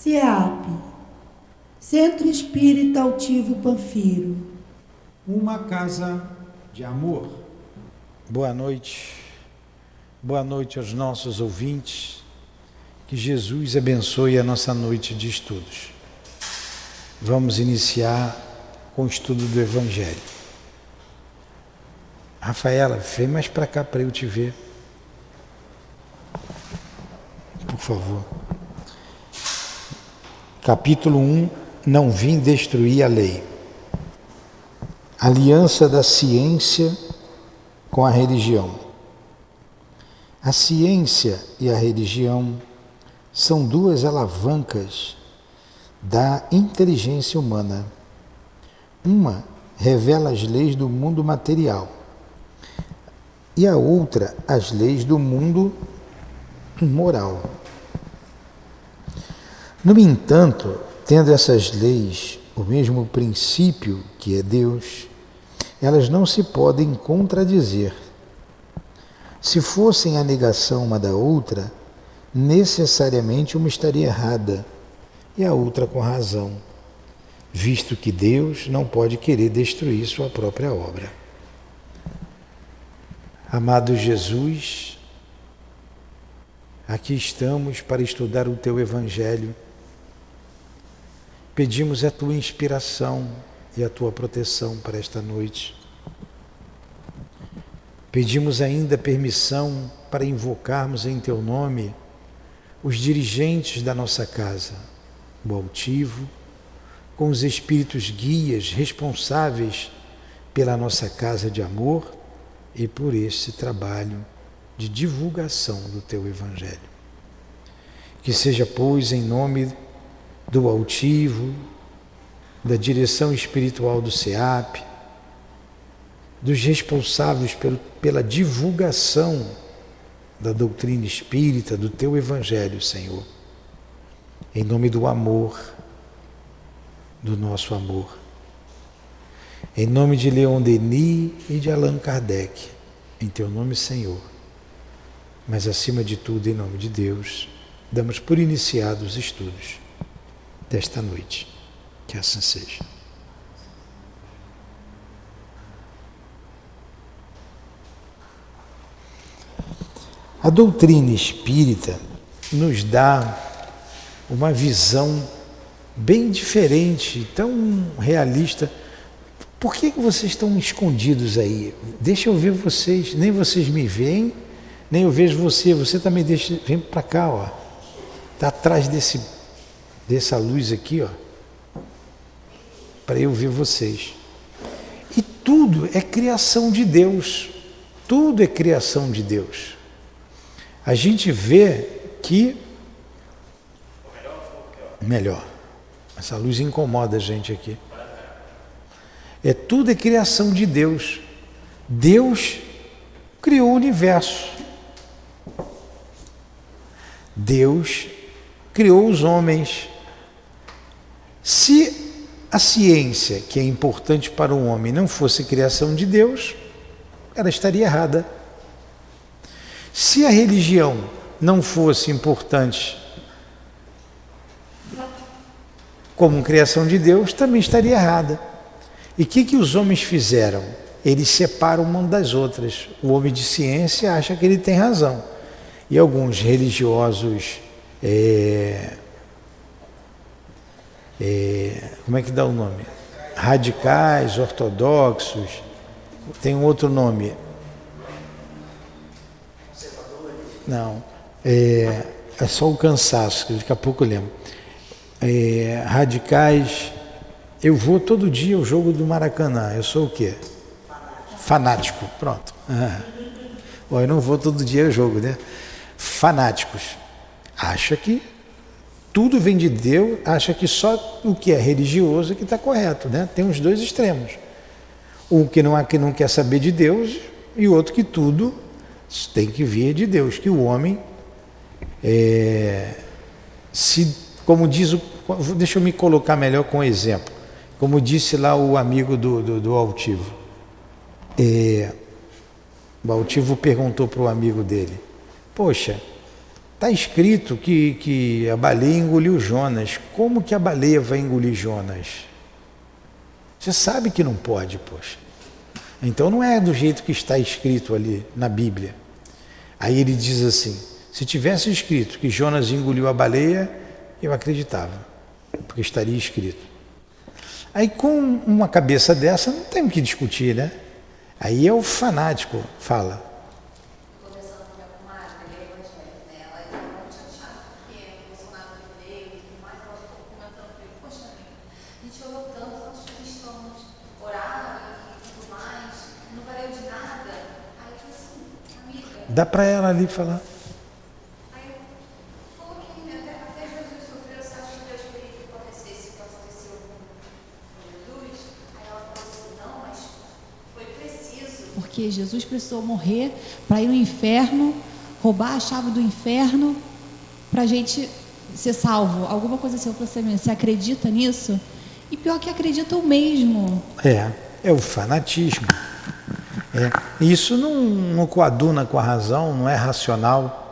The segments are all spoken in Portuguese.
CEAP, Centro Espírita Altivo Panfiro. Uma casa de amor. Boa noite aos nossos ouvintes, que Jesus abençoe a nossa noite de estudos. Vamos iniciar com o estudo do Evangelho. Rafaela, vem mais para cá para eu te ver, por favor. Capítulo 1, não vim destruir a lei. Aliança da ciência com a religião. A ciência e a religião são duas alavancas da inteligência humana. Uma revela as leis do mundo material e a outra as leis do mundo moral. No entanto, tendo essas leis o mesmo princípio que é Deus, elas não se podem contradizer. Se fossem a negação uma da outra, necessariamente uma estaria errada e a outra com razão, visto que Deus não pode querer destruir sua própria obra. Amado Jesus, aqui estamos para estudar o Teu Evangelho. Pedimos a Tua inspiração e a Tua proteção para esta noite. Pedimos ainda permissão para invocarmos em Teu nome os dirigentes da nossa casa, o altivo, com os espíritos guias responsáveis pela nossa casa de amor e por esse trabalho de divulgação do Teu Evangelho. Que seja, pois, em nome do altivo, da direção espiritual do CEAP, dos responsáveis pela divulgação da doutrina espírita, do Teu Evangelho, Senhor. Em nome do amor, do nosso amor. Em nome de Leon Denis e de Allan Kardec, em Teu nome, Senhor. Mas acima de tudo, em nome de Deus, damos por iniciados os estudos desta noite. Que assim seja. A doutrina espírita nos dá uma visão bem diferente, tão realista. Por que vocês estão escondidos aí? Deixa eu ver vocês, nem vocês me veem, nem eu vejo você. Você também deixa, vem para cá, ó. Está atrás dessa luz aqui, ó, para eu ver vocês. E tudo é criação de Deus. Tudo é criação de Deus. A gente vê que... Melhor. Essa luz incomoda a gente aqui. Tudo é criação de Deus. Deus criou o universo. Deus criou os homens. Se a ciência, que é importante para o homem, não fosse criação de Deus, ela estaria errada. Se a religião não fosse importante como criação de Deus, também estaria errada. E o que os homens fizeram? Eles separam uma das outras. O homem de ciência acha que ele tem razão. E alguns religiosos, como é que dá o nome? Radicais, ortodoxos, tem um outro nome. Não, é só o cansaço, que daqui a pouco eu lembro. Radicais, eu vou todo dia ao jogo do Maracanã, eu sou o quê? Fanático, pronto. Bom, eu não vou todo dia ao jogo, né? Fanáticos, acha que tudo vem de Deus, acha que só o que é religioso é que está correto, né? Tem os dois extremos. Um que não quer saber de Deus e o outro que tudo tem que vir de Deus, que o homem, como diz, deixa eu me colocar melhor com um exemplo, como disse lá o amigo do altivo. O altivo perguntou para o amigo dele, poxa, Está escrito que a baleia engoliu Jonas. Como que a baleia vai engolir Jonas? Você sabe que não pode, poxa. Então não é do jeito que está escrito ali na Bíblia. Aí ele diz assim, se tivesse escrito que Jonas engoliu a baleia, eu acreditava, porque estaria escrito. Aí com uma cabeça dessa não tem o que discutir, né? Aí é o fanático, fala. Conversando com a minha comadre, ela é evangélica, né? Ela é muito chateada, porque o Bolsonaro veio e tudo mais, ela ficou comentando comigo, poxa, amiga, a gente orou tanto, tantos cristãos oraram e tudo mais, não valeu de nada. Aí eu falei assim, amiga. Dá para ela ali falar. Aí eu coloquei, né? Até Jesus sofreu, você acha que Deus queria que acontecesse o que aconteceu com Jesus? Aí ela falou assim, não, mas foi preciso. Porque Jesus precisou morrer para ir no inferno, roubar a chave do inferno, para a gente ser salvo. Alguma coisa assim, você acredita nisso? E pior que acreditam mesmo. É o fanatismo. Isso não coaduna com a razão, não é racional.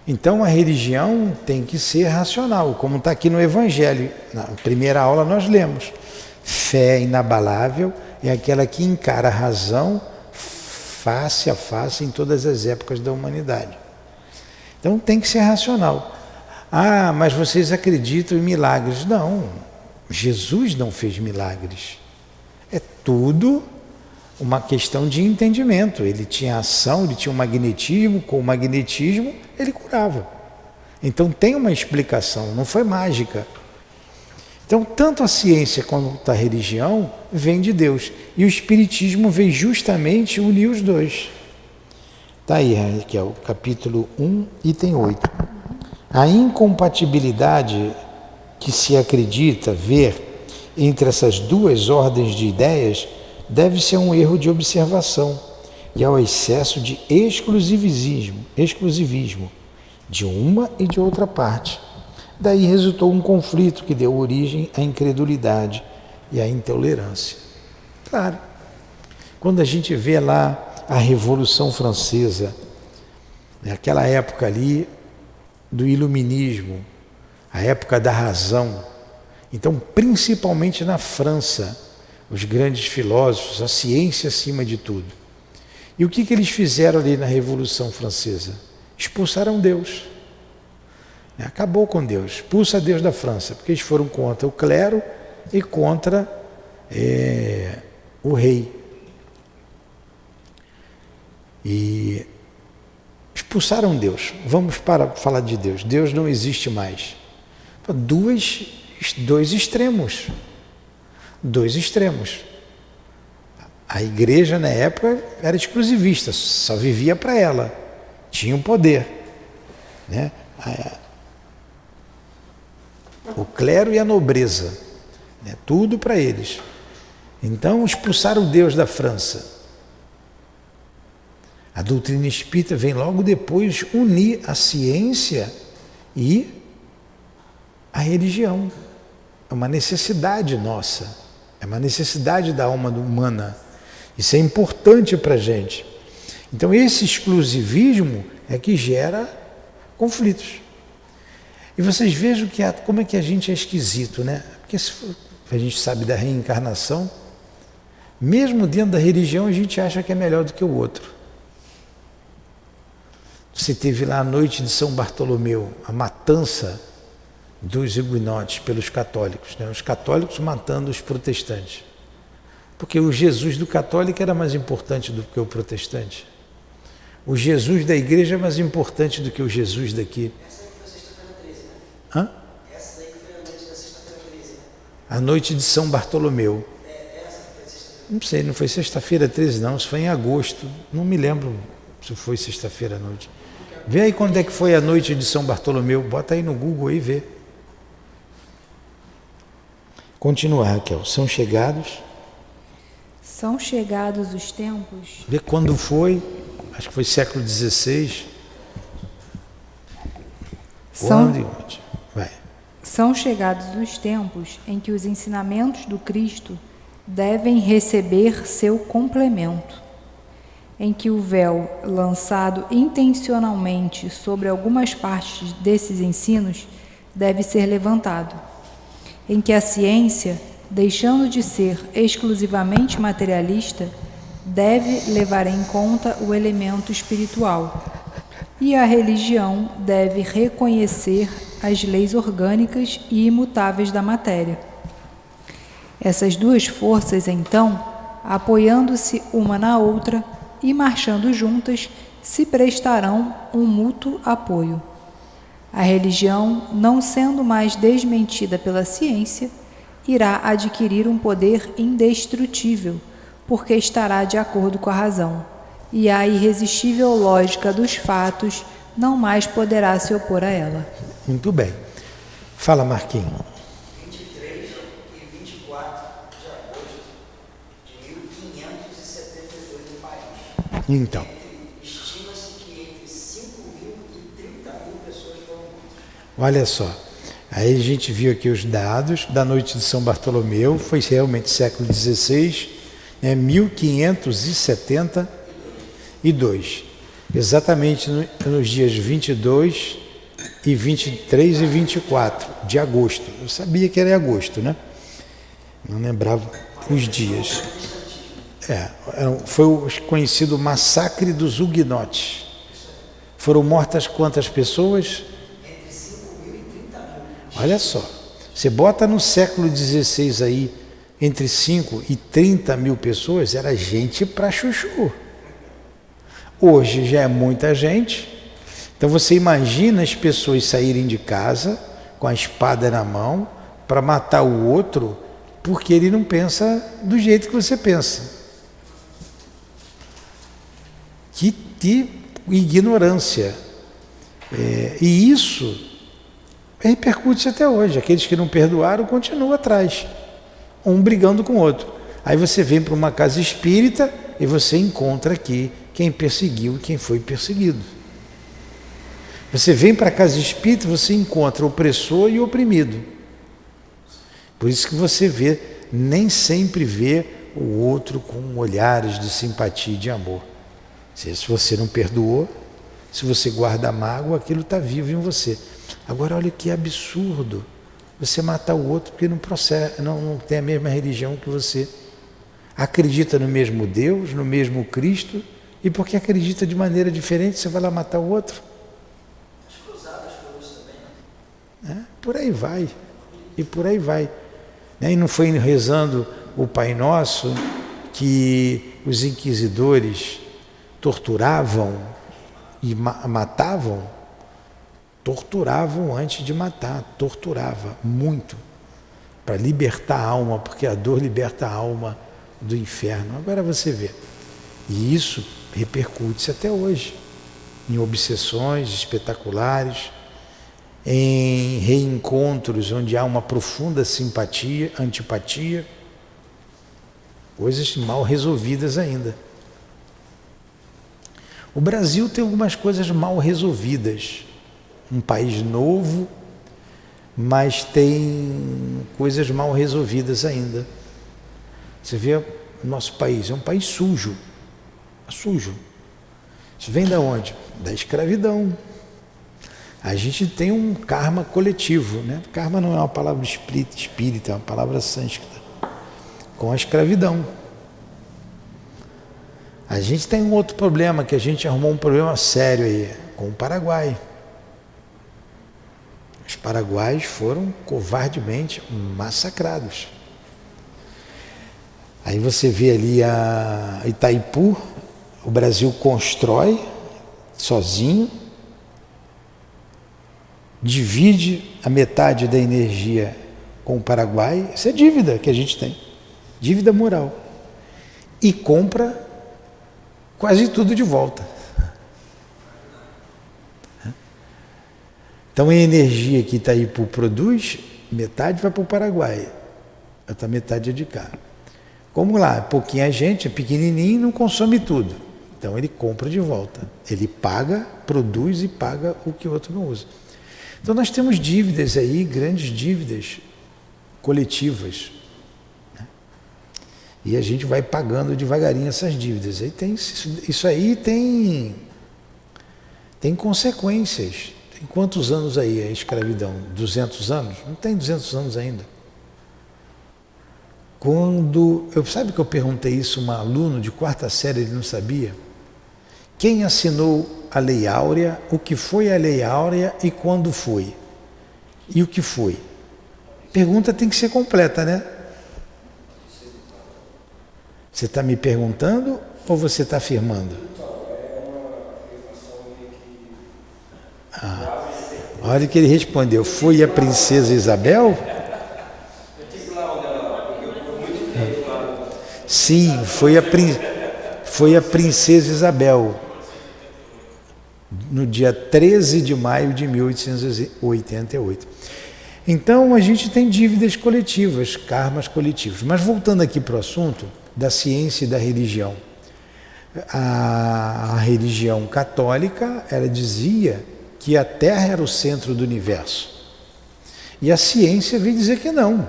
Então a religião tem que ser racional, como está aqui no Evangelho. Na primeira aula nós lemos. Fé inabalável é aquela que encara a razão face a face em todas as épocas da humanidade. Então tem que ser racional. Ah, mas vocês acreditam em milagres? Não, Jesus não fez milagres. É tudo uma questão de entendimento. Ele tinha ação, ele tinha um magnetismo, com o magnetismo ele curava. Então tem uma explicação, não foi mágica. Então tanto a ciência quanto a religião vem de Deus. E o Espiritismo veio justamente unir os dois. Está aí, que é o capítulo 1, item 8. A incompatibilidade que se acredita ver entre essas duas ordens de ideias deve ser um erro de observação e ao excesso de exclusivismo de uma e de outra parte. Daí resultou um conflito que deu origem à incredulidade e à intolerância. Claro, quando a gente vê lá a Revolução Francesa, naquela época ali do iluminismo, a época da razão, então principalmente na França, os grandes filósofos, a ciência acima de tudo. E o que eles fizeram ali na Revolução Francesa? Expulsaram Deus. Acabou com Deus, expulsa Deus da França, porque eles foram contra o clero e contra o rei. E expulsaram Deus. Vamos para falar de Deus. Deus não existe mais. Dois extremos. Dois extremos. A igreja na época era exclusivista, só vivia para ela, tinha o poder, né? O clero e a nobreza, né? Tudo para eles. Então expulsaram Deus da França. A doutrina espírita vem logo depois unir a ciência e a religião. É uma necessidade nossa, é uma necessidade da alma humana. Isso é importante para a gente. Então esse exclusivismo é que gera conflitos. E vocês vejam como é que a gente é esquisito, né? Porque a gente sabe da reencarnação, mesmo dentro da religião a gente acha que é melhor do que o outro. Você teve lá a noite de São Bartolomeu, a matança dos huguenotes pelos católicos, né? Os católicos matando os protestantes. Porque o Jesus do católico era mais importante do que o protestante. O Jesus da igreja é mais importante do que o Jesus daqui. Essa aí que foi sexta-feira 13, né? Hã? Essa aí que foi a noite da sexta-feira 13, né? A noite de São Bartolomeu. Essa que foi sexta-feira. Não sei, não foi sexta-feira 13 não, isso foi em agosto. Não me lembro se foi sexta-feira à noite. Vê aí quando é que foi a noite de São Bartolomeu. Bota aí no Google aí e vê. Continua, Raquel. São chegados os tempos. Vê quando foi. Acho que foi século XVI. Quando e onde? Vai. São chegados os tempos em que os ensinamentos do Cristo devem receber seu complemento. em que o véu lançado intencionalmente sobre algumas partes desses ensinos deve ser levantado, em que a ciência, deixando de ser exclusivamente materialista, deve levar em conta o elemento espiritual, e a religião deve reconhecer as leis orgânicas e imutáveis da matéria. Essas duas forças, então, apoiando-se uma na outra e marchando juntas, se prestarão um mútuo apoio. A religião, não sendo mais desmentida pela ciência, irá adquirir um poder indestrutível, porque estará de acordo com a razão, e a irresistível lógica dos fatos não mais poderá se opor a ela. Muito bem. Fala, Marquinhos. 23 e 24 de agosto de 1572 no país. Então, Estima-se que entre 5.000 e 30.000 pessoas foram mortas. olha só. Aí a gente viu aqui os dados da noite de São Bartolomeu, foi realmente século XVI, 1572, exatamente nos dias 22 e 23 e 24 de agosto. Eu sabia que era em agosto, né? Não lembrava os dias. Foi o conhecido massacre dos huguenotes. Foram mortas quantas pessoas? Entre 5.000 e 30.000. Olha só, você bota no século XVI aí, entre 5 e 30 mil pessoas, era gente pra chuchu. Hoje já é muita gente. Então você imagina as pessoas saírem de casa com a espada na mão para matar o outro porque ele não pensa do jeito que você pensa. Que ignorância. E isso repercute até hoje. Aqueles que não perdoaram continuam atrás, um brigando com o outro. Aí você vem para uma casa espírita e você encontra aqui quem perseguiu e quem foi perseguido. Você vem para a casa espírita, você encontra opressor e oprimido. Por isso que você vê, nem sempre vê o outro com olhares de simpatia e de amor. Se você não perdoou, se você guarda mágoa, aquilo está vivo em você. Agora olha que absurdo você matar o outro porque não tem a mesma religião que você. Acredita no mesmo Deus, no mesmo Cristo, e porque acredita de maneira diferente, você vai lá matar o outro? As cruzadas foram isso também. Por aí vai. E por aí vai. E não foi rezando o Pai Nosso que os inquisidores torturavam e matavam? Torturavam antes de matar, torturava muito, para libertar a alma, porque a dor liberta a alma do inferno. Agora você vê, e isso repercute-se até hoje, em obsessões espetaculares, em reencontros onde há uma profunda simpatia, antipatia, coisas mal resolvidas ainda. O Brasil tem algumas coisas mal resolvidas, um país novo, mas tem coisas mal resolvidas ainda. Você vê, o nosso país é um país sujo. Sujo. Isso vem da onde? Da escravidão. A gente tem um karma coletivo, né? Karma não é uma palavra espírita, é uma palavra sânscrita. Com a escravidão. A gente tem um outro problema, que a gente arrumou um problema sério aí, com o Paraguai. Os paraguaios foram covardemente massacrados. Aí você vê ali a Itaipu, o Brasil constrói sozinho, divide a metade da energia com o Paraguai, isso é dívida que a gente tem, dívida moral, e compra quase tudo de volta. Então a energia que Itaipu produz, metade vai para o Paraguai, outra metade é de cá. Como lá, pouquinha gente, é pequenininho, não consome tudo. Então ele compra de volta. Ele paga, produz e paga o que o outro não usa. Então nós temos dívidas aí, grandes dívidas coletivas. E a gente vai pagando devagarinho essas dívidas. Aí isso aí tem consequências. Tem quantos anos aí a escravidão? 200 anos? Não tem 200 anos ainda. Sabe que eu perguntei isso a um aluno de 4ª série, ele não sabia? Quem assinou a Lei Áurea, o que foi a Lei Áurea e quando foi? E o que foi? Pergunta tem que ser completa, né? Você está me perguntando ou você está afirmando? Olha que ele respondeu, foi a princesa Isabel? Sim, foi a princesa Isabel, no dia 13 de maio de 1888. Então, a gente tem dívidas coletivas, karmas coletivos. Mas voltando aqui para o assunto da ciência e da religião. A religião católica, ela dizia que a Terra era o centro do universo. E a ciência veio dizer que não.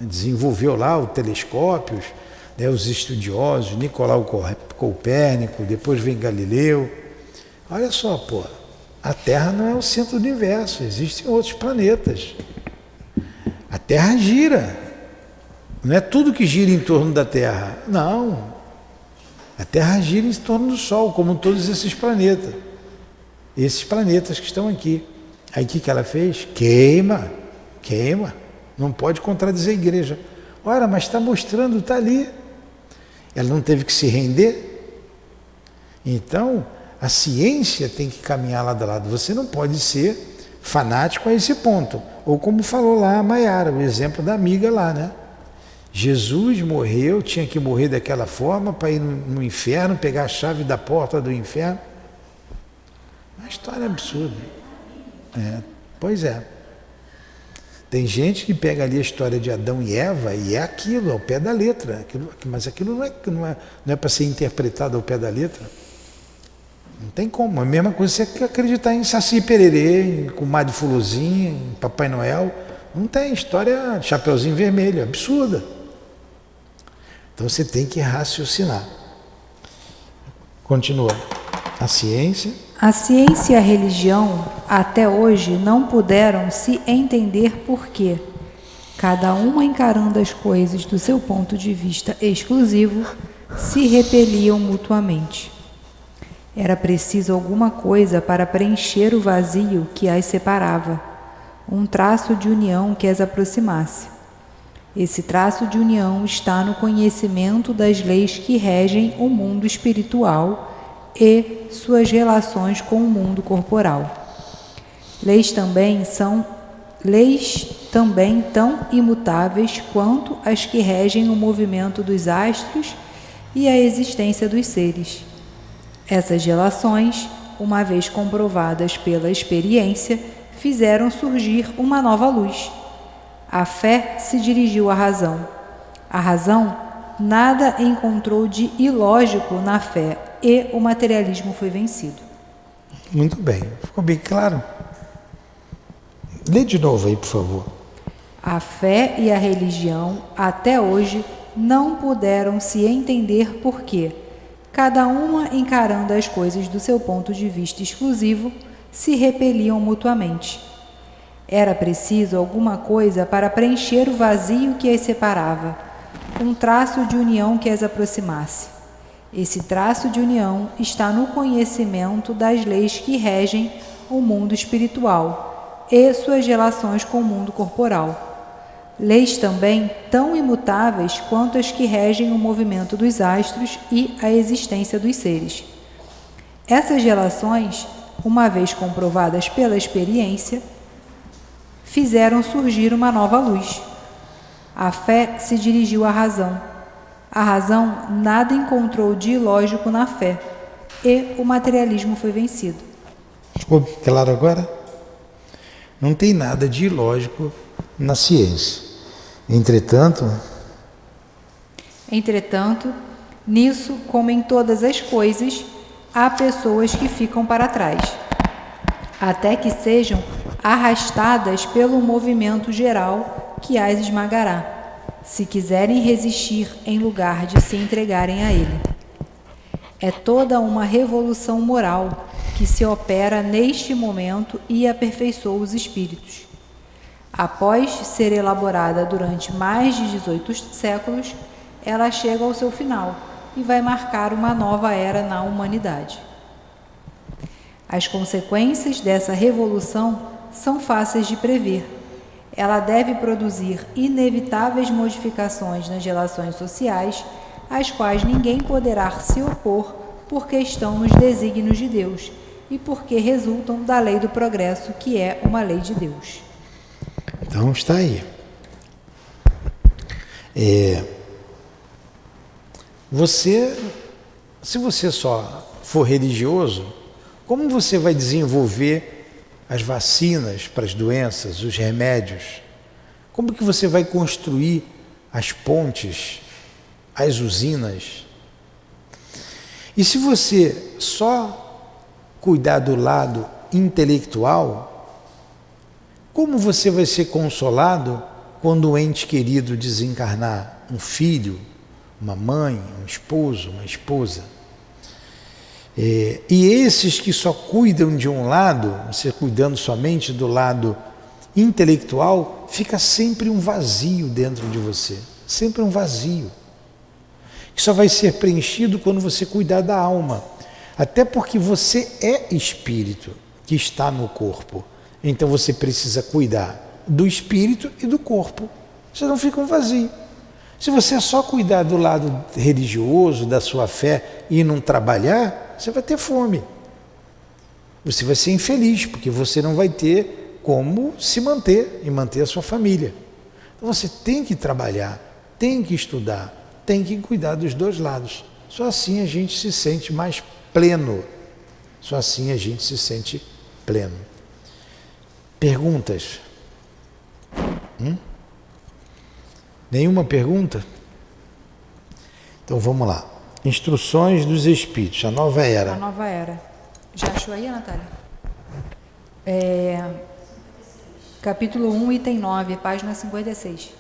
Desenvolveu lá os telescópios, né, os estudiosos, Nicolau Copérnico, depois vem Galileu. Olha só, pô, a Terra não é o centro do universo, existem outros planetas. A Terra gira. Não é tudo que gira em torno da Terra. Não. A Terra gira em torno do Sol, como todos esses planetas. Esses planetas que estão aqui. Aí o que ela fez? Queima. Não pode contradizer a igreja. Ora, mas está mostrando, está ali. Ela não teve que se render. Então, a ciência tem que caminhar lado a lado. Você não pode ser fanático a esse ponto. Ou como falou lá a Maiara, o exemplo da amiga lá, né? Jesus morreu, tinha que morrer daquela forma para ir no inferno, pegar a chave da porta do inferno. Uma história absurda. Pois é. Tem gente que pega ali a história de Adão e Eva e é aquilo, ao pé da letra. Mas aquilo não é para ser interpretado ao pé da letra. Não tem como. A mesma coisa você acreditar em Saci Pererê, em Comadre Fulozinha, em Papai Noel. Não tem história de Chapeuzinho Vermelho, absurda. Então você tem que raciocinar. Continua. A ciência e a religião até hoje não puderam se entender por quê, cada uma encarando as coisas do seu ponto de vista exclusivo, se repeliam mutuamente. Era preciso alguma coisa para preencher o vazio que as separava, um traço de união que as aproximasse. Esse traço de união está no conhecimento das leis que regem o mundo espiritual e suas relações com o mundo corporal. Leis também tão imutáveis quanto as que regem o movimento dos astros e a existência dos seres. Essas relações, uma vez comprovadas pela experiência, fizeram surgir uma nova luz. A fé se dirigiu à razão. A razão nada encontrou de ilógico na fé e o materialismo foi vencido. Muito bem, ficou bem claro? Lê de novo aí, por favor. A fé e a religião, até hoje, não puderam se entender por quê, cada uma encarando as coisas do seu ponto de vista exclusivo, se repeliam mutuamente. Era preciso alguma coisa para preencher o vazio que as separava, um traço de união que as aproximasse. Esse traço de união está no conhecimento das leis que regem o mundo espiritual e suas relações com o mundo corporal. Leis também tão imutáveis quanto as que regem o movimento dos astros e a existência dos seres. Essas relações, uma vez comprovadas pela experiência, fizeram surgir uma nova luz. A fé se dirigiu à razão. A razão nada encontrou de ilógico na fé, e o materialismo foi vencido. Ficou claro agora? Não tem nada de ilógico na ciência. Entretanto, nisso, como em todas as coisas, há pessoas que ficam para trás, até que sejam arrastadas pelo movimento geral que as esmagará. se quiserem resistir em lugar de se entregarem a ele. É toda uma revolução moral que se opera neste momento e aperfeiçoa os espíritos. Após ser elaborada durante mais de 18 séculos, ela chega ao seu final e vai marcar uma nova era na humanidade. As consequências dessa revolução são fáceis de prever. Ela deve produzir inevitáveis modificações nas relações sociais, às quais ninguém poderá se opor porque estão nos desígnios de Deus e porque resultam da lei do progresso, que é uma lei de Deus. Então está aí. Se você só for religioso, como você vai desenvolver as vacinas para as doenças, os remédios? Como que você vai construir as pontes, as usinas? E se você só cuidar do lado intelectual, como você vai ser consolado quando um ente querido desencarnar? Um filho, uma mãe, um esposo, uma esposa? E esses que só cuidam de um lado, você cuidando somente do lado intelectual, fica sempre um vazio dentro de você, sempre um vazio, que só vai ser preenchido quando você cuidar da alma, até porque você é espírito que está no corpo, então você precisa cuidar do espírito e do corpo, senão fica um vazio. Se você só cuidar do lado religioso, da sua fé e não trabalhar, você vai ter fome. Você vai ser infeliz, porque você não vai ter como se manter e manter a sua família. Então você tem que trabalhar, tem que estudar, tem que cuidar dos dois lados. Só assim a gente se sente mais pleno. Só assim a gente se sente pleno. Perguntas? Nenhuma pergunta? Então vamos lá. Instruções dos Espíritos, a nova era. A nova era. Já achou aí, Natália? Capítulo 1, item 9, página 56.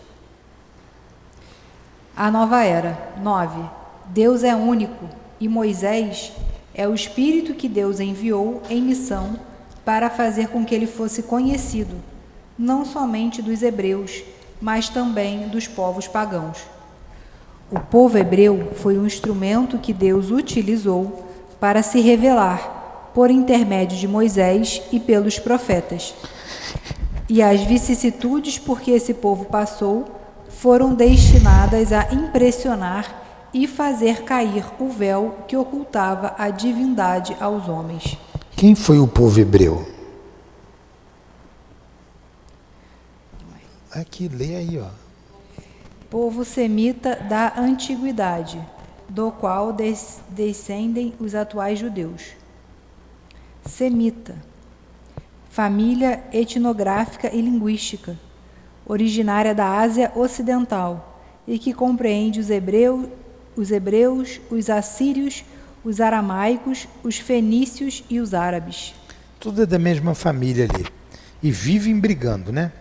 A nova era. 9. Deus é único e Moisés é o Espírito que Deus enviou em missão para fazer com que ele fosse conhecido, não somente dos hebreus, mas também dos povos pagãos. O povo hebreu foi um instrumento que Deus utilizou para se revelar por intermédio de Moisés e pelos profetas. E as vicissitudes por que esse povo passou foram destinadas a impressionar e fazer cair o véu que ocultava a divindade aos homens. Quem foi o povo hebreu? Aqui, lê aí, ó. Povo semita da antiguidade, do qual descendem os atuais judeus. Semita, família etnográfica e linguística, originária da Ásia Ocidental e que compreende os hebreus, os assírios, os aramaicos, os fenícios e os árabes. Tudo é da mesma família ali. E vivem brigando, né?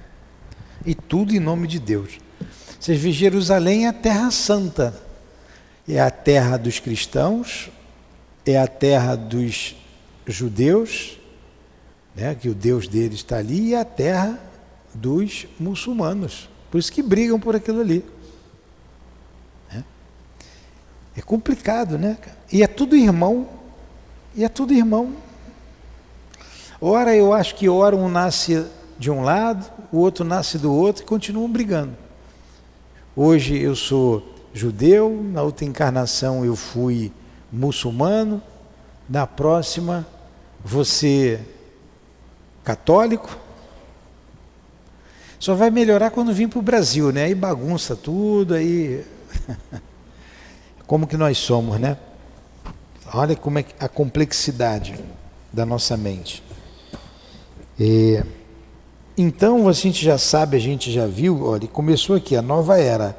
E tudo em nome de Deus. Vocês veem, Jerusalém é a terra santa. É a terra dos cristãos, é a terra dos judeus, né, que o Deus deles está ali, e é a terra dos muçulmanos. Por isso que brigam por aquilo ali. É complicado, né? E é tudo irmão. Ora, eu acho que ora um nasce de um lado, o outro nasce do outro e continuam brigando. Hoje eu sou judeu, na outra encarnação eu fui muçulmano, na próxima você católico. Só vai melhorar quando vir para o Brasil, né? Aí bagunça tudo, aí... Como que nós somos, né? Olha como é a complexidade da nossa mente. Então, a gente já sabe, a gente já viu, olha, começou aqui a nova era.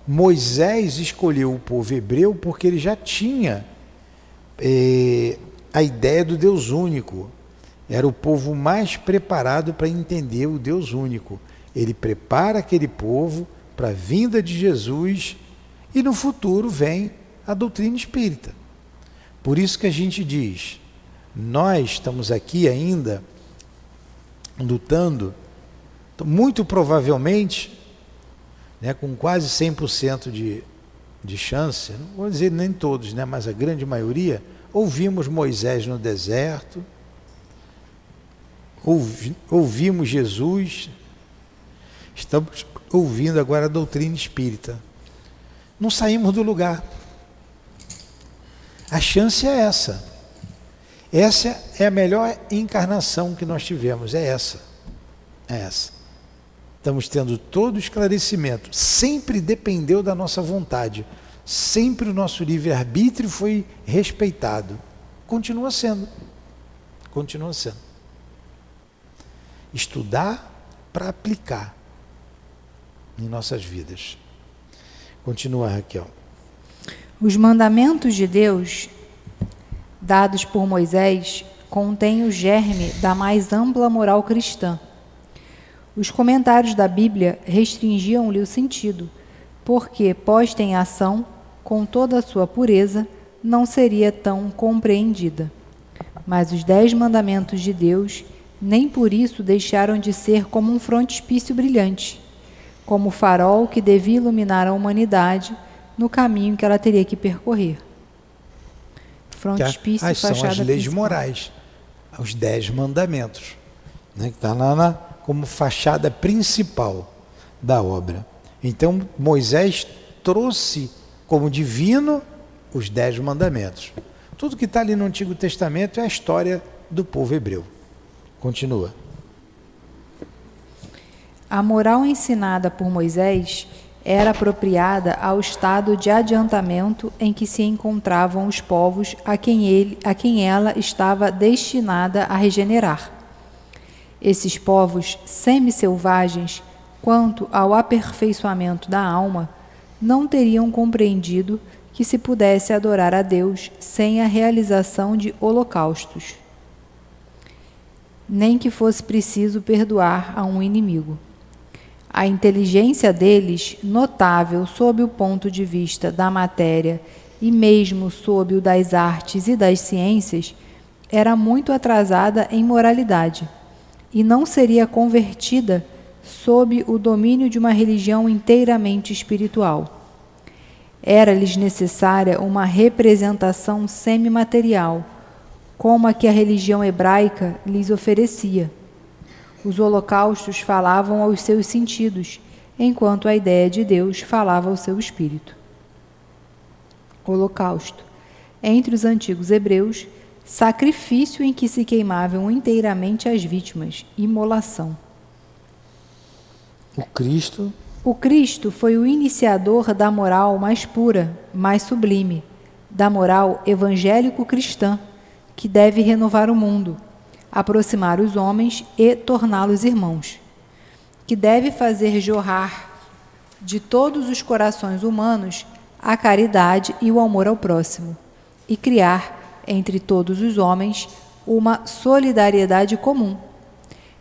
Moisés escolheu o povo hebreu porque ele já tinha a ideia do Deus único. Era o povo mais preparado para entender o Deus único. Ele prepara aquele povo para a vinda de Jesus e no futuro vem a doutrina espírita. Por isso que a gente diz, nós estamos aqui ainda lutando, muito provavelmente, né, com quase 100% de chance, não vou dizer nem todos, né, mas a grande maioria, ouvimos Moisés no deserto, ouvimos Jesus, estamos ouvindo agora a doutrina espírita. Não saímos do lugar. A chance é essa. Essa é a melhor encarnação que nós tivemos, é essa. É essa. Estamos tendo todo o esclarecimento. Sempre dependeu da nossa vontade. Sempre o nosso livre-arbítrio foi respeitado. Continua sendo. Continua sendo. Estudar para aplicar em nossas vidas. Continua, Raquel. Os mandamentos de Deus, dados por Moisés, contêm o germe da mais ampla moral cristã. Os comentários da Bíblia restringiam-lhe o sentido, porque, posta em ação, com toda a sua pureza, não seria tão compreendida. Mas os 10 mandamentos de Deus nem por isso deixaram de ser como um frontispício brilhante, como o farol que devia iluminar a humanidade no caminho que ela teria que percorrer. Frontispício, fachada são as leis principal. morais, os 10 mandamentos, né, que está lá como fachada principal da obra. Então, Moisés trouxe como divino os 10 mandamentos. Tudo que está ali no Antigo Testamento é a história do povo hebreu. Continua. A moral ensinada por Moisés era apropriada ao estado de adiantamento em que se encontravam os povos a quem ela estava destinada a regenerar. Esses povos semi-selvagens, quanto ao aperfeiçoamento da alma, não teriam compreendido que se pudesse adorar a Deus sem a realização de holocaustos, nem que fosse preciso perdoar a um inimigo. A inteligência deles, notável sob o ponto de vista da matéria e mesmo sob o das artes e das ciências, era muito atrasada em moralidade e não seria convertida sob o domínio de uma religião inteiramente espiritual. Era-lhes necessária uma representação semimaterial, como a que a religião hebraica lhes oferecia. Os holocaustos falavam aos seus sentidos, enquanto a ideia de Deus falava ao seu espírito. Holocausto. Entre os antigos hebreus, sacrifício em que se queimavam inteiramente as vítimas, imolação. O Cristo foi o iniciador da moral mais pura, mais sublime, da moral evangélico-cristã, que deve renovar o mundo, aproximar os homens e torná-los irmãos, que deve fazer jorrar de todos os corações humanos a caridade e o amor ao próximo, e criar entre todos os homens uma solidariedade comum.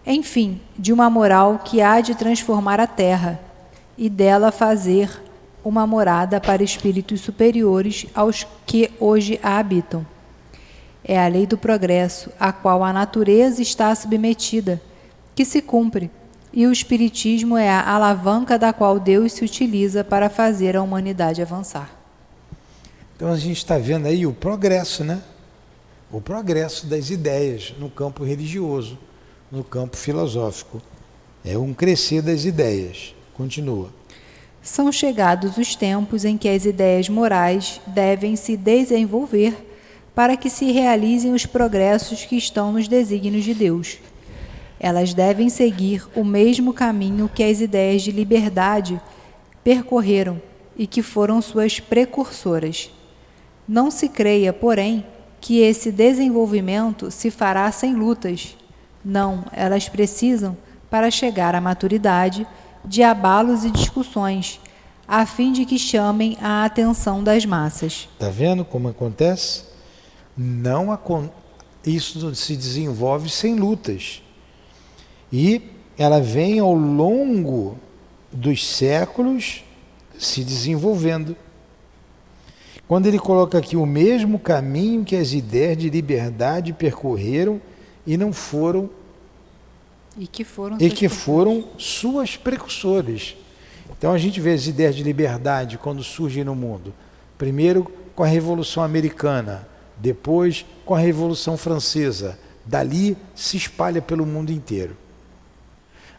Enfim, de uma moral que há de transformar a terra e dela fazer uma morada para espíritos superiores aos que hoje a habitam. É a lei do progresso, a qual a natureza está submetida, que se cumpre, e o Espiritismo é a alavanca da qual Deus se utiliza para fazer a humanidade avançar. Então a gente está vendo aí o progresso, né? O progresso das ideias no campo religioso, no campo filosófico. É um crescer das ideias. Continua. São chegados os tempos em que as ideias morais devem se desenvolver para que se realizem os progressos que estão nos desígnios de Deus. Elas devem seguir o mesmo caminho que as ideias de liberdade percorreram e que foram suas precursoras. Não se creia, porém, que esse desenvolvimento se fará sem lutas. Não, elas precisam, para chegar à maturidade, de abalos e discussões, a fim de que chamem a atenção das massas. Está vendo como acontece? Isso se desenvolve sem lutas. E ela vem ao longo dos séculos se desenvolvendo. Quando ele coloca aqui o mesmo caminho que as ideias de liberdade percorreram e não foram E que foram suas precursoras. Então a gente vê as ideias de liberdade quando surgem no mundo. Primeiro com a Revolução Americana, depois com a Revolução Francesa. Dali se espalha pelo mundo inteiro.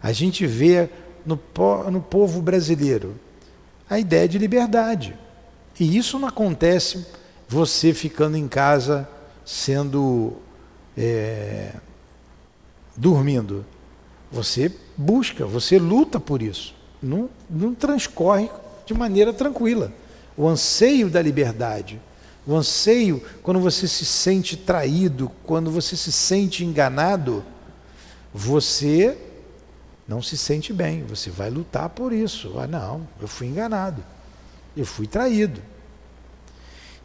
A gente vê no povo brasileiro a ideia de liberdade. E isso não acontece você ficando em casa dormindo. Você busca, você luta por isso. Não transcorre de maneira tranquila. O anseio da liberdade, o anseio quando você se sente traído, quando você se sente enganado, você não se sente bem, você vai lutar por isso. Ah, não, eu fui enganado, eu fui traído.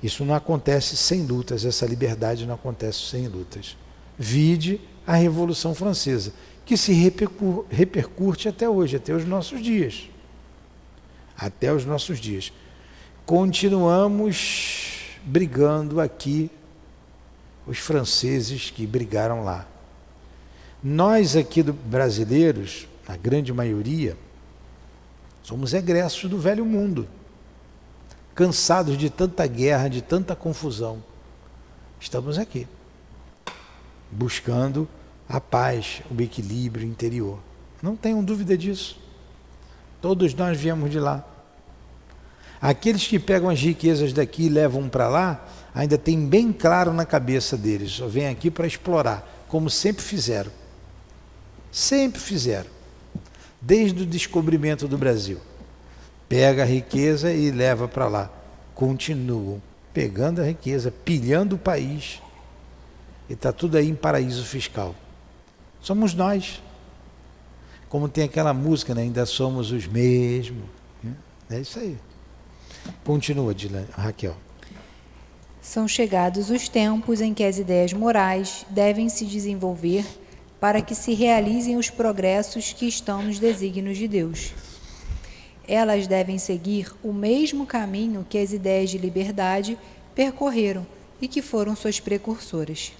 Isso não acontece sem lutas, essa liberdade não acontece sem lutas. Vide a Revolução Francesa, que se repercute até hoje, até os nossos dias. Até os nossos dias. Continuamos brigando aqui, os franceses que brigaram lá. Nós aqui brasileiros, a grande maioria, somos egressos do velho mundo, cansados de tanta guerra, de tanta confusão. Estamos aqui, buscando a paz, o equilíbrio interior. Não tenham dúvida disso. Todos nós viemos de lá. Aqueles que pegam as riquezas daqui e levam para lá, ainda tem bem claro na cabeça deles, só vêm aqui para explorar, como sempre fizeram. Sempre fizeram. Desde o descobrimento do Brasil. Pega a riqueza e leva para lá. Continuam pegando a riqueza, pilhando o país. E está tudo aí em paraíso fiscal. Somos nós. Como tem aquela música, né? Ainda somos os mesmos. É isso aí. Continua, Raquel. São chegados os tempos em que as ideias morais devem se desenvolver para que se realizem os progressos que estão nos desígnios de Deus. Elas devem seguir o mesmo caminho que as ideias de liberdade percorreram e que foram suas precursoras.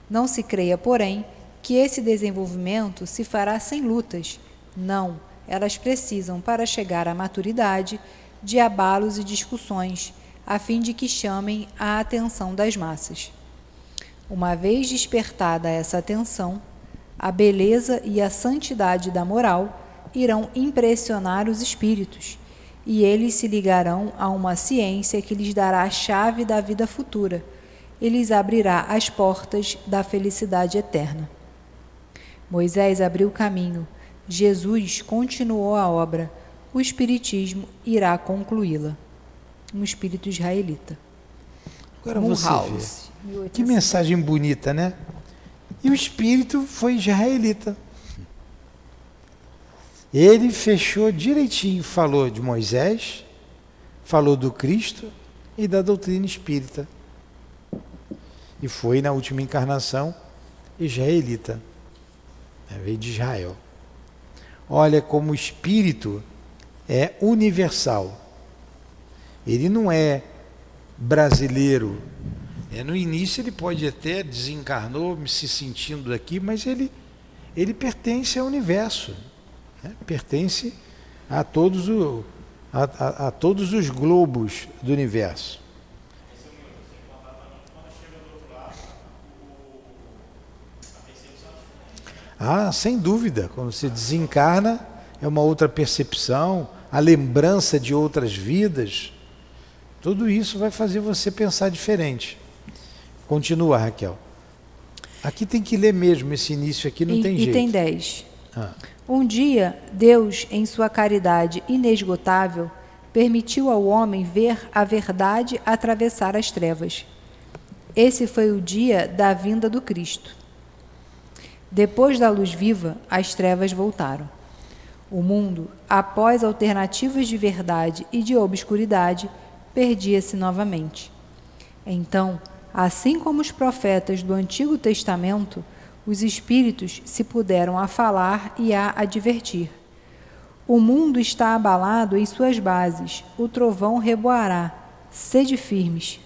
Não se creia, porém, que esse desenvolvimento se fará sem lutas. Não, elas precisam, para chegar à maturidade, de abalos e discussões, a fim de que chamem a atenção das massas. Uma vez despertada essa atenção, a beleza e a santidade da moral irão impressionar os espíritos, e eles se ligarão a uma ciência que lhes dará a chave da vida futura e lhes abrirá as portas da felicidade eterna. Moisés abriu o caminho, Jesus continuou a obra, o Espiritismo irá concluí-la. Um espírito israelita. Agora você vê. Que mensagem bonita, né? E o espírito foi israelita. Ele fechou direitinho, falou de Moisés, falou do Cristo e da doutrina espírita. E foi, na última encarnação, israelita. Veio de Israel. Olha como o espírito é universal. Ele não é brasileiro. No início ele pode até desencarnou, se sentindo aqui, mas ele pertence ao universo, né? Pertence a todos os globos do universo. Ah, sem dúvida. Quando você desencarna, é uma outra percepção, a lembrança de outras vidas. Tudo isso vai fazer você pensar diferente. Continua, Raquel. Aqui tem que ler mesmo, esse início aqui não tem jeito. Item 10. Um dia, Deus, em sua caridade inesgotável, permitiu ao homem ver a verdade atravessar as trevas. Esse foi o dia da vinda do Cristo. Depois da luz viva, as trevas voltaram. O mundo, após alternativas de verdade e de obscuridade, perdia-se novamente. Então, assim como os profetas do Antigo Testamento, os espíritos se puderam a falar e a advertir. O mundo está abalado em suas bases, o trovão reboará. Sede firmes.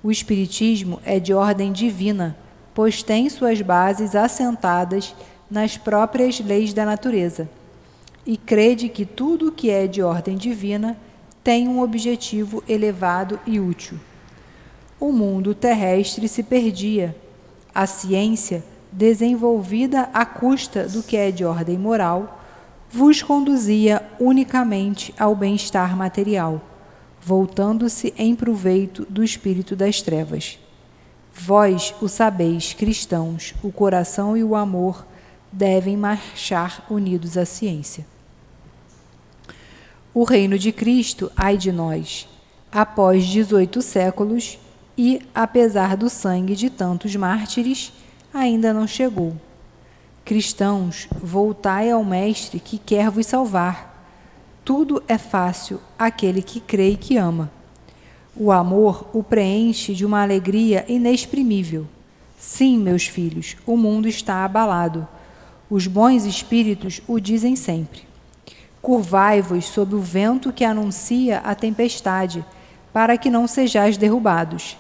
O Espiritismo é de ordem divina, pois tem suas bases assentadas nas próprias leis da natureza, e crede que tudo o que é de ordem divina tem um objetivo elevado e útil. O mundo terrestre se perdia. A ciência, desenvolvida à custa do que é de ordem moral, vos conduzia unicamente ao bem-estar material, voltando-se em proveito do espírito das trevas. Vós o sabeis, cristãos, o coração e o amor devem marchar unidos à ciência. O reino de Cristo, ai de nós, após 18 séculos e, apesar do sangue de tantos mártires, ainda não chegou. Cristãos, voltai ao Mestre que quer vos salvar. Tudo é fácil àquele que crê e que ama. O amor o preenche de uma alegria inexprimível. Sim, meus filhos, o mundo está abalado. Os bons espíritos o dizem sempre. Curvai-vos sob o vento que anuncia a tempestade, para que não sejais derrubados.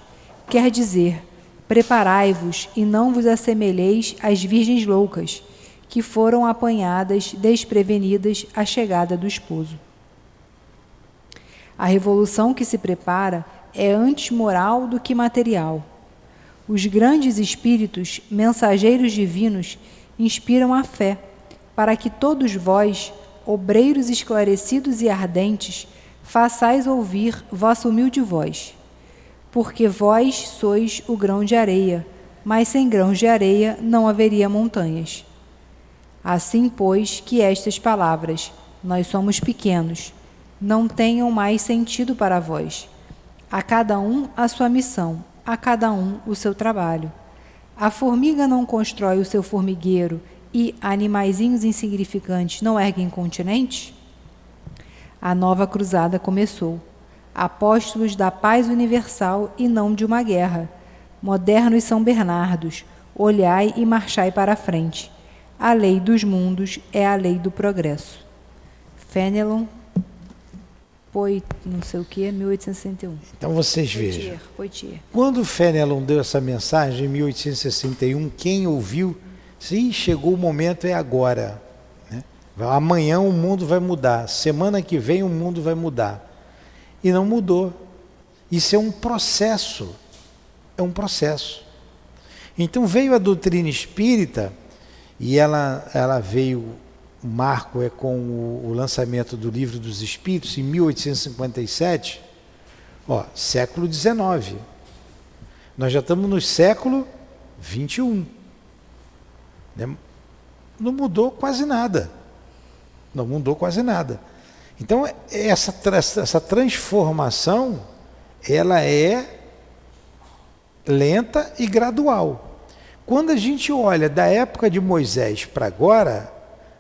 Quer dizer, preparai-vos e não vos assemelheis às virgens loucas, que foram apanhadas desprevenidas à chegada do esposo. A revolução que se prepara é antes moral do que material. Os grandes espíritos, mensageiros divinos, inspiram a fé, para que todos vós, obreiros esclarecidos e ardentes, façais ouvir vossa humilde voz. Porque vós sois o grão de areia, mas sem grãos de areia não haveria montanhas. Assim, pois, que estas palavras, nós somos pequenos, não tenham mais sentido para vós. A cada um a sua missão, a cada um o seu trabalho. A formiga não constrói o seu formigueiro e animaizinhos insignificantes não erguem continentes? A nova cruzada começou. Apóstolos da paz universal e não de uma guerra. Modernos São Bernardos, olhai e marchai para a frente. A lei dos mundos é a lei do progresso. Fénelon, não sei o que, 1861. Então vocês vejam. Poitiers. Quando Fénelon deu essa mensagem, em 1861, quem ouviu, sim, chegou o momento, é agora. Né? Amanhã o mundo vai mudar, semana que vem o mundo vai mudar. E não mudou. Isso é um processo. É um processo. Então veio a doutrina espírita, e ela veio, o marco é com o lançamento do Livro dos Espíritos, em 1857, século XIX. Nós já estamos no século XXI. Né? Não mudou quase nada. Não mudou quase nada. Então, essa transformação, ela é lenta e gradual. Quando a gente olha da época de Moisés para agora,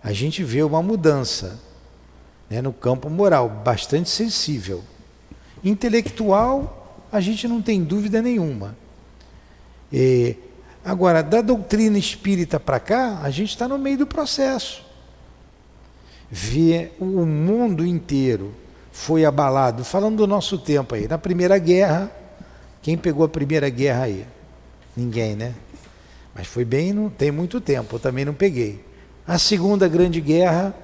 a gente vê uma mudança, né, no campo moral, bastante sensível. Intelectual, a gente não tem dúvida nenhuma. Agora, da doutrina espírita para cá, a gente está no meio do processo. Vê o mundo inteiro foi abalado, falando do nosso tempo aí, na Primeira Guerra. Quem pegou a Primeira Guerra aí? Ninguém, né? Mas foi bem, não tem muito tempo, eu também não peguei. A Segunda Grande Guerra,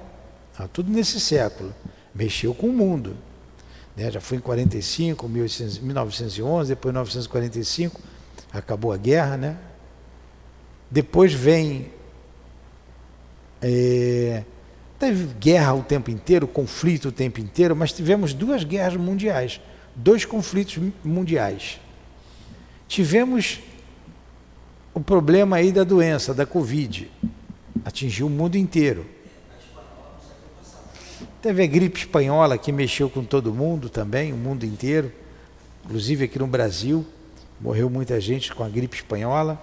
tudo nesse século, mexeu com o mundo. Né? Já foi em 45, 1911, depois 1945, acabou a guerra, né? Depois vem... teve guerra o tempo inteiro, conflito o tempo inteiro, mas tivemos 2 guerras mundiais, 2 conflitos mundiais. Tivemos o problema aí da doença, da Covid, atingiu o mundo inteiro. Teve a gripe espanhola que mexeu com todo mundo também, o mundo inteiro, inclusive aqui no Brasil, morreu muita gente com a gripe espanhola.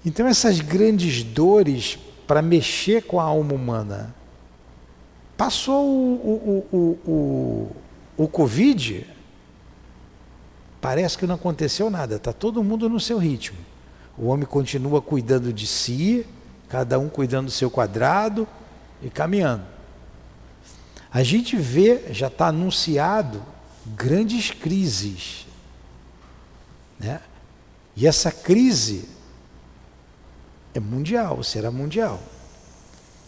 Então essas grandes dores para mexer com a alma humana. Passou o Covid, parece que não aconteceu nada, está todo mundo no seu ritmo. O homem continua cuidando de si, cada um cuidando do seu quadrado, e caminhando. A gente vê, já está anunciado, grandes crises, né? E essa crise é mundial, será mundial.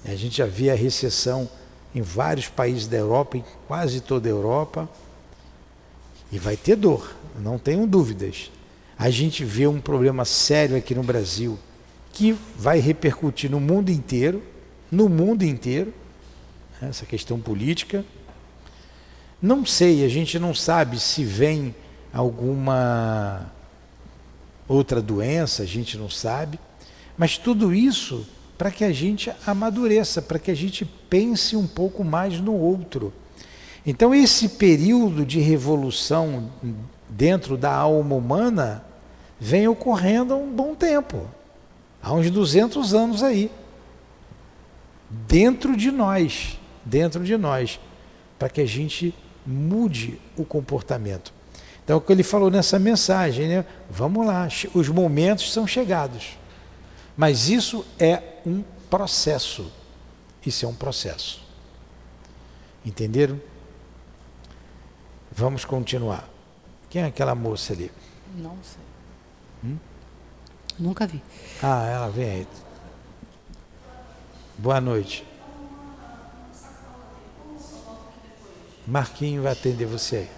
A gente já vê a recessão em vários países da Europa, em quase toda a Europa, e vai ter dor, não tenham dúvidas. A gente vê um problema sério aqui no Brasil, que vai repercutir no mundo inteiro, essa questão política. Não sei, a gente não sabe se vem alguma outra doença, a gente não sabe, mas tudo isso para que a gente amadureça, para que a gente pense um pouco mais no outro. Então esse período de revolução dentro da alma humana vem ocorrendo há um bom tempo, há uns 200 anos aí, dentro de nós, para que a gente mude o comportamento. Então, o que ele falou nessa mensagem, né? Vamos lá, os momentos são chegados. Mas isso é um processo. Isso é um processo. Entenderam? Vamos continuar. Quem é aquela moça ali? Não sei. Nunca vi. Ah, ela vem aí. Boa noite. Marquinho vai atender você aí.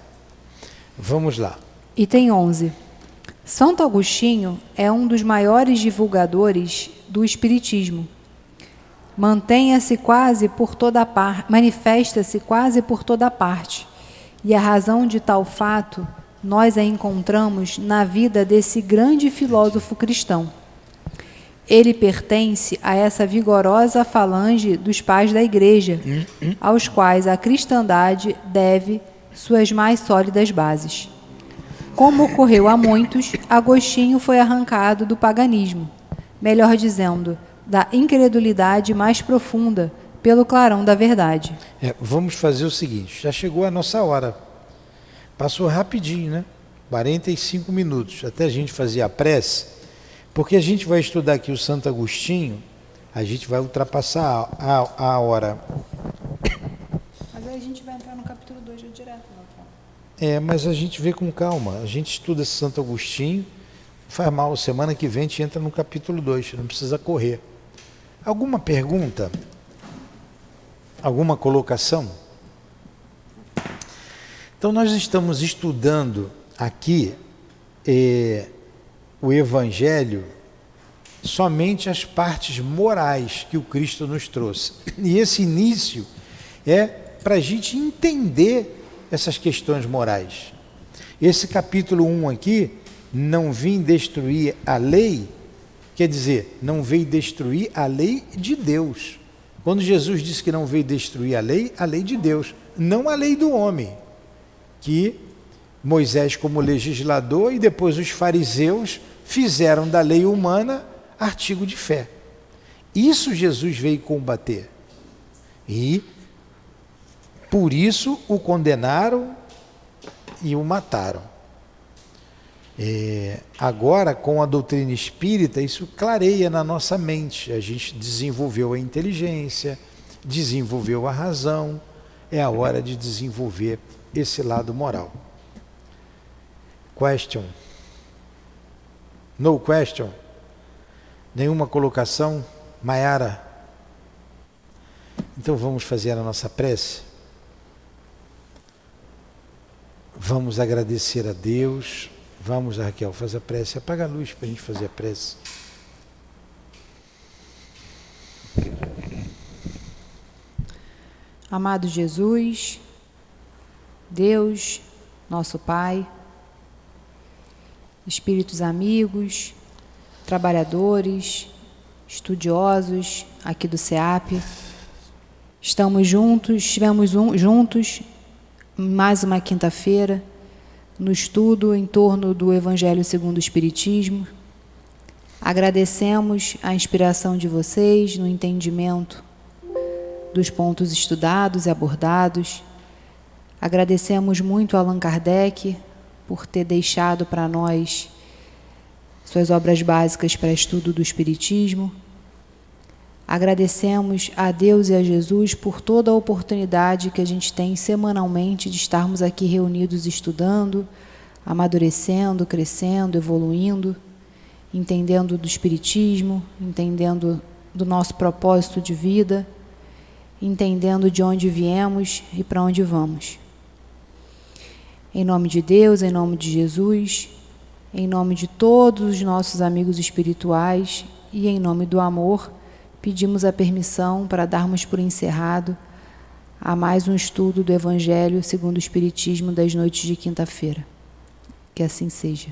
Vamos lá. Item 11. Santo Agostinho é um dos maiores divulgadores do Espiritismo. Mantenha-se quase por toda parte, manifesta-se quase por toda parte. E a razão de tal fato nós a encontramos na vida desse grande filósofo cristão. Ele pertence a essa vigorosa falange dos pais da Igreja, aos quais a cristandade deve suas mais sólidas bases. Como ocorreu a muitos, Agostinho foi arrancado do paganismo, melhor dizendo, da incredulidade mais profunda, pelo clarão da verdade. Vamos fazer o seguinte, já chegou a nossa hora. Passou rapidinho, né? 45 minutos, até a gente fazer a prece, porque a gente vai estudar aqui o Santo Agostinho, a gente vai ultrapassar a hora. Mas aí a gente vai entrar no capítulo 2 já direto, Mas a gente vê com calma, a gente estuda Santo Agostinho, faz mal, semana que vem a gente entra no capítulo 2, não precisa correr. Alguma pergunta? Alguma colocação? Então nós estamos estudando aqui o Evangelho, somente as partes morais que o Cristo nos trouxe. E esse início é para a gente entender essas questões morais. Esse capítulo 1 aqui, não vim destruir a lei, quer dizer, não veio destruir a lei de Deus. Quando Jesus disse que não veio destruir a lei de Deus, não a lei do homem, que Moisés como legislador e depois os fariseus fizeram da lei humana artigo de fé. Isso Jesus veio combater. E por isso o condenaram e o mataram. Agora, com a doutrina espírita, isso clareia na nossa mente. A gente desenvolveu a inteligência, desenvolveu a razão. É a hora de desenvolver esse lado moral. Question? No question? Nenhuma colocação? Maiara? Então vamos fazer a nossa prece? Vamos agradecer a Deus. Vamos, Raquel, fazer a prece. Apaga a luz para a gente fazer a prece. Amado Jesus, Deus, nosso Pai, espíritos amigos, trabalhadores, estudiosos aqui do SEAP, estivemos juntos mais uma quinta-feira no estudo em torno do Evangelho segundo o Espiritismo. Agradecemos a inspiração de vocês no entendimento dos pontos estudados e abordados. Agradecemos muito a Allan Kardec por ter deixado para nós suas obras básicas para estudo do Espiritismo. Agradecemos a Deus e a Jesus por toda a oportunidade que a gente tem semanalmente de estarmos aqui reunidos estudando, amadurecendo, crescendo, evoluindo, entendendo do Espiritismo, entendendo do nosso propósito de vida, entendendo de onde viemos e para onde vamos. Em nome de Deus, em nome de Jesus, em nome de todos os nossos amigos espirituais e em nome do amor, pedimos a permissão para darmos por encerrado a mais um estudo do Evangelho segundo o Espiritismo das noites de quinta-feira. Que assim seja.